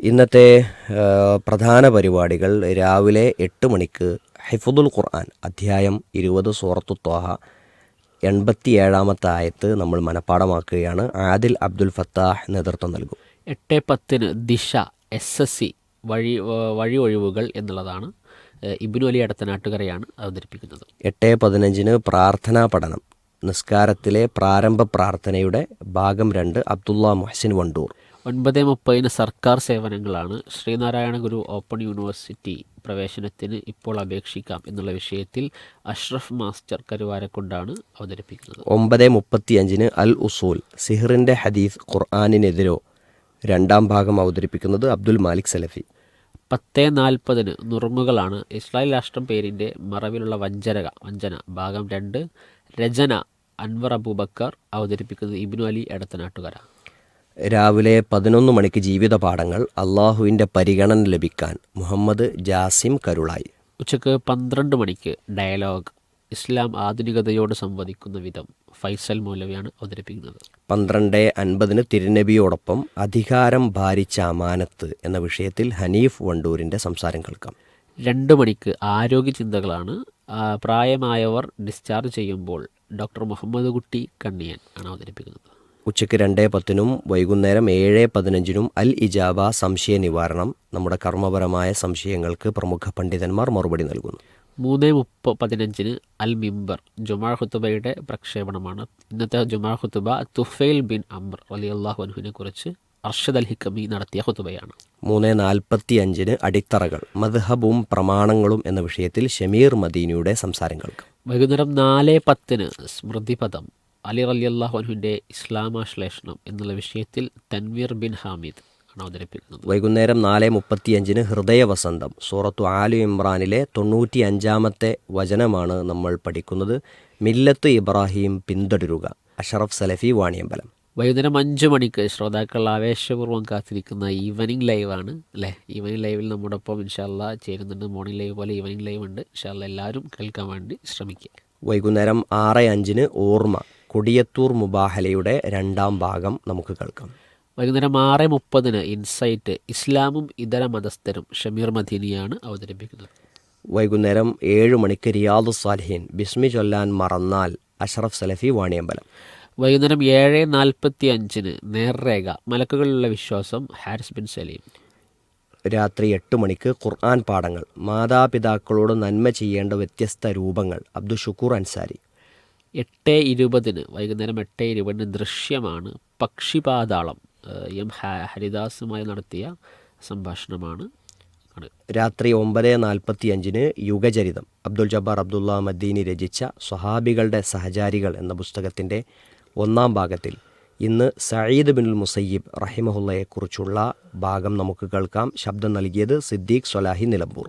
ഇന്നത്തെ പ്രധാന പരിപാടികൾ രാവിലെ 8 മണിക്ക് ഹിഫ്ദുൽ ഖുർആൻ അധ്യായം 20 സൂറത്തു ത്വാഹ 87-ാമത്തെ ആയത്ത് നമ്മൾ മനഃപ്പാടമാക്കുകയാണ്. ആദിൽ അബ്ദുൽ ഫത്താഹ് നേതൃത്വം നൽകും. 8:10 ദിശ SSC വഴി ഒഴിവുകൾ എന്നുള്ളതാണ്. ഇബ്നു അലി എടത്തനാട്ടുകരയാണ് അവതരിപ്പിക്കുന്നത്. 8:15 പ്രാർത്ഥനാ പഠനം, നിസ്കാരത്തിലെ പ്രാരംഭ പ്രാർത്ഥനയുടെ ഭാഗം 2 അബ്ദുള്ള മുഹ്സിൻ വണ്ടൂർ. 9:30 സർക്കാർ സേവനങ്ങളാണ്. ശ്രീനാരായണ ഗുരു ഓപ്പൺ യൂണിവേഴ്സിറ്റി പ്രവേശനത്തിന് ഇപ്പോൾ അപേക്ഷിക്കാം എന്നുള്ള വിഷയത്തിൽ അഷ്റഫ് മാസ്റ്റർ കരുവാരക്കൊണ്ടാണ് അവതരിപ്പിക്കുന്നത്. 9:35 അൽ ഉസൂൽ, സിഹറിൻ്റെ ഹദീസ് ഖുർആാനിനെതിരോ, രണ്ടാം ഭാഗം അവതരിപ്പിക്കുന്നത് അബ്ദുൽ മാലിക് സലഫി. 10:40 നുറുങ്ങുകളാണ്. ഇസ്രായേൽ രാഷ്ട്രം പേരിൻ്റെ മറവിലുള്ള വഞ്ചന ഭാഗം 2 രചന അൻവർ അബൂബക്കർ, അവതരിപ്പിക്കുന്നത് ഇബ്നു അലി എടത്തനാട്ടുകര. രാവിലെ 11 മണിക്ക് ജീവിത പാഠങ്ങൾ, അള്ളാഹുവിൻ്റെ പരിഗണന ലഭിക്കാൻ, മുഹമ്മദ് ജാസിം കരുളായി. ഉച്ചക്ക് 12 മണിക്ക് ഡയലോഗ്, ഇസ്ലാം ആധുനികതയോട് സംവദിക്കുന്ന വിധം, ഫൈസൽ മൗലവിയാണ് അവതരിപ്പിക്കുന്നത്. 12:50 തിരുനബിയോടൊപ്പം അധികാരം ഭാരിച്ച അമാനത്ത് എന്ന വിഷയത്തിൽ ഹനീഫ് വണ്ടൂരിൻ്റെ സംസാരം കേൾക്കാം. 2 മണിക്ക് ആരോഗ്യ ചിന്തകളാണ്. പ്രായമായവർ ഡിസ്ചാർജ് ചെയ്യുമ്പോൾ ഡോക്ടർ മുഹമ്മദ് കുട്ടി കണ്ണിയൻ ആണ് അവതരിപ്പിക്കുന്നത്. ഉച്ചയ്ക്ക് 2:10 വൈകുന്നേരം 7:15 അൽ ഇജാബ, സംശയ നിവാരണം. നമ്മുടെ കർമ്മപരമായ സംശയങ്ങൾക്ക് പ്രമുഖ പണ്ഡിതന്മാർ മറുപടി നൽകുന്നു. 3:15 അൽ മിമ്പർ, ജുമാ ഖുതുബയുടെ പ്രക്ഷേപണമാണ്. ഇന്നത്തെ ജുമാ ഖുതുബ തുഫൈൽ ബിൻ അംർ റളിയല്ലാഹു അൻഹുവിനെ കുറിച്ച് അർഷദ് അൽ ഹിക്കമി നടത്തിയ ഖുതുബയാണ്. 3:45 അടിത്തറകൾ, മദ്ഹബും പ്രമാണങ്ങളും എന്ന വിഷയത്തിൽ ഷമീർ മദീനിയുടെ സംസാരം കേൾക്കാം. വൈകുന്നേരം 4:10 സ്മൃതിപദം, അലി റളിയല്ലാഹു അൻഹുവിൻ്റെ ഇസ്ലാമാശ്ലേഷണം എന്നുള്ള വിഷയത്തിൽ തൻവീർ ബിൻ ഹാമിദ് ആണ് അവതരിപ്പിക്കുന്നത്. വൈകുന്നേരം 4:35 ഹൃദയവസന്തം, സൂറത്തു ആലു ഇമ്രാനിലെ 95-ാമത്തെ വചനമാണ് നമ്മൾ പഠിക്കുന്നത്. മില്ലത്ത് ഇബ്രാഹിം പിന്തുടരുക, അഷറഫ് സലഫി, വാണിയമ്പലം. വൈകുന്നേരം 5 മണിക്ക് ശ്രോതാക്കൾ ആവേശപൂർവ്വം കാത്തിരിക്കുന്ന ഈവനിങ് ലൈവാണ് അല്ലേ. ഈവനിങ് ലൈവിൽ നമ്മോടൊപ്പം ഇൻഷാ അല്ലാഹ് ചേരുന്നുണ്ട്. മോർണിംഗ് ലൈവ് പോലെ ഈവനിങ് ലൈവ് ഉണ്ട്. ഇൻഷാ അല്ലാഹ് എല്ലാവരും കേൾക്കാൻ വേണ്ടി ശ്രമിക്കുക. വൈകുന്നേരം 6:05 ഓർമ്മ, കൊടിയത്തൂർ മുബാഹലയുടെ രണ്ടാം ഭാഗം നമുക്ക് കേൾക്കാം. വൈകുന്നേരം 6:30 ഇൻസൈറ്റ്, ഇസ്ലാമും ഇതര മതസ്ഥരും, ഷമീർ മദീനിയാണ് അവതരിപ്പിക്കുന്നത്. വൈകുന്നേരം 7 മണിക്ക് റിയാദുസ് സാലിഹീൻ, ബിസ്മി ചൊല്ലാൻ മറന്നാൽ, അഷറഫ് സലഫി, വാണിയമ്പലം. വൈകുന്നേരം 7:45 നേർരേഖ, മലക്കുകളിലുള്ള വിശ്വാസം, ഹാരിസ് ബിൻ സലീം. രാത്രി 8 മണിക്ക് ഖുർആൻ പാഠങ്ങൾ, മാതാപിതാക്കളോട് നന്മ ചെയ്യേണ്ട വ്യത്യസ്ത രൂപങ്ങൾ, അബ്ദുൽ ഷുക്കൂർ അൻസാരി. 8:20 വൈകുന്നേരം 8:20 ദൃശ്യമാണ്, പക്ഷിപാതാളം, എം ഹരിദാസുമായി നടത്തിയ സംഭാഷണമാണ്. രാത്രി 9:45 യുഗചരിതം, അബ്ദുൽ ജബ്ബാർ അബ്ദുള്ള മദീനി രചിച്ച സ്വഹാബികളുടെ സഹചാരികൾ എന്ന പുസ്തകത്തിൻ്റെ 1-ാം ഭാഗത്തിൽ ഇന്ന് സഈദ് ബിനുൽ മുസയ്യിബ് റഹിമഹുല്ലയെക്കുറിച്ചുള്ള ഭാഗം നമുക്ക് കേൾക്കാം. ശബ്ദം നൽകിയത് സിദ്ദീഖ് സ്വലാഹി നിലമ്പൂർ.